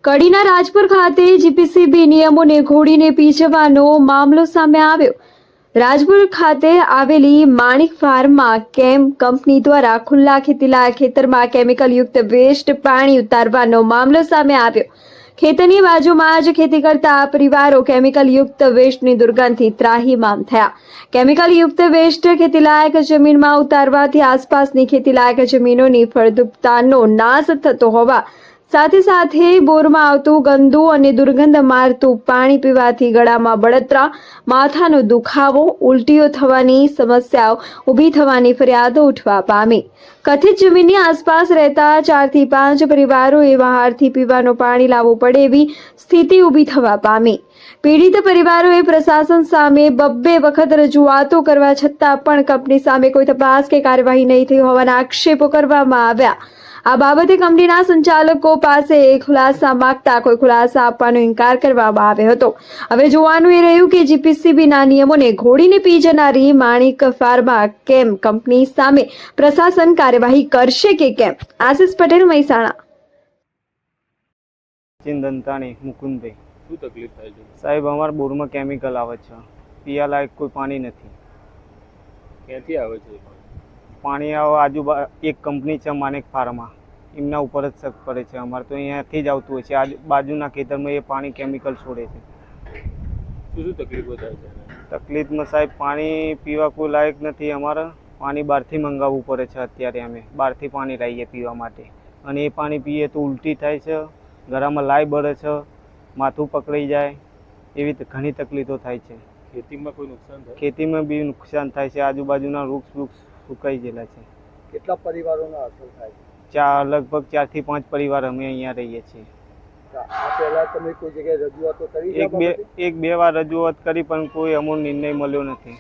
કડીના રાજપુર ખાતે જીપીસીબી નિયમોને ઘોડીને પી જવાનો મામલો સામે આવ્યો। રાજપુર ખાતે આવેલી માણિક ફાર્મમાં કેમ કંપની દ્વારા ખુલ્લા ખેતીલાયક ખેતરમાં કેમિકલયુક્ત વેસ્ટ પાણી ઉતારવાનો મામલો સામે આવ્યો। ખેતરની બાજુમાં જ ખેતી કરતા પરિવારો કેમિકલયુક્ત વેસ્ટની દુર્ગંધથી ત્રાહિમામ થયા। કેમિકલયુક્ત વેસ્ટ ખેતીલાયક જમીનમાં ઉતારવાથી આસપાસની ખેતીલાયક જમીનોની ફળદ્રુપતાનો નાશ થતો હોવા સાથે સાથે બોરમાં આવતું ગંદુ અને દુર્ગંધ મારતું પાણી પીવાથી ગળામાં બળતરા, માથાનો દુખાવો, ઉલટીઓ થવાની સમસ્યાઓ ઊભી થવાની ફરિયાદો ઉઠવા પામી। કથિત જમીનની આસપાસ રહેતા 4 થી 5 પરિવારોએ બહારથી પીવાનું પાણી લાવવું પડે એવી સ્થિતિ ઊભી થવા પામી। પીડિત પરિવારોએ પ્રશાસન સામે 2 વખત રજૂઆતો કરવા છતાં પણ કંપની સામે કોઈ તપાસ કે કાર્યવાહી નહીં થઈ હોવાના આક્ષેપો કરવામાં આવ્યા। આ બાબતે કંપનીના સંચાલકો પાસે ખુલાસા માંગતા કોઈ ખુલાસા આપવાનો ઇનકાર કરવામાં આવ્યો હતો। હવે જોવાનું એ રહ્યું કે જીપીસીબીના નિયમોને ઘોડીને પી જનારી માણિક ફાર્મા કેમ કંપની સામે પ્રશાસન કાર્યવાહી કરશે કે કેમ। આશિષ પટેલ, મહેસાણા। ચિંદંતાણી મુકુંદભાઈ, શું તકલીફ થાય છે સાહેબ? અમારા બોરમાં કેમિકલ આવે છે, પીવા લાયક કોઈ પાણી નથી। ક્યાંથી આવે છે પાણી એક કંપની છે માણિક ફાર્મા, એમના ઉપર જ શક પડે છે। અમારે તો અહીંયાથી જ આવતું હોય છે, બાજુના ખેતરમાં એ પાણી કેમિકલ છોડે છે। શું તકલીફો થાય છે? તકલીફમાં સાહેબ પાણી પીવા કોઈ લાયક નથી। અમારે પાણી બહારથી મંગાવવું પડે છે। અત્યારે અમે બહારથી પાણી લાવીએ પીવા માટે, અને એ પાણી પીએ તો ઉલટી થાય છે, ગળામાં લાઈ બળે છે, માથું પકડાઈ જાય, એવી ઘણી તકલીફો થાય છે। ખેતીમાં કોઈ નુકસાન થાય? ખેતીમાં બી નુકસાન થાય છે। આજુબાજુના વૃક્ષ સુકાઈ ગયેલા છે। કેટલા પરિવારોને અસર થાય છે? લગભગ 4 થી 5 પરિવાર અમે અહીંયા રહીએ છીએ। આ પહેલા તમે કોઈ જગ્યાએ રજૂઆતો કરી? એક બે વાર રજૂઆત કરી પણ કોઈ અમો નિર્ણય મળ્યો નથી।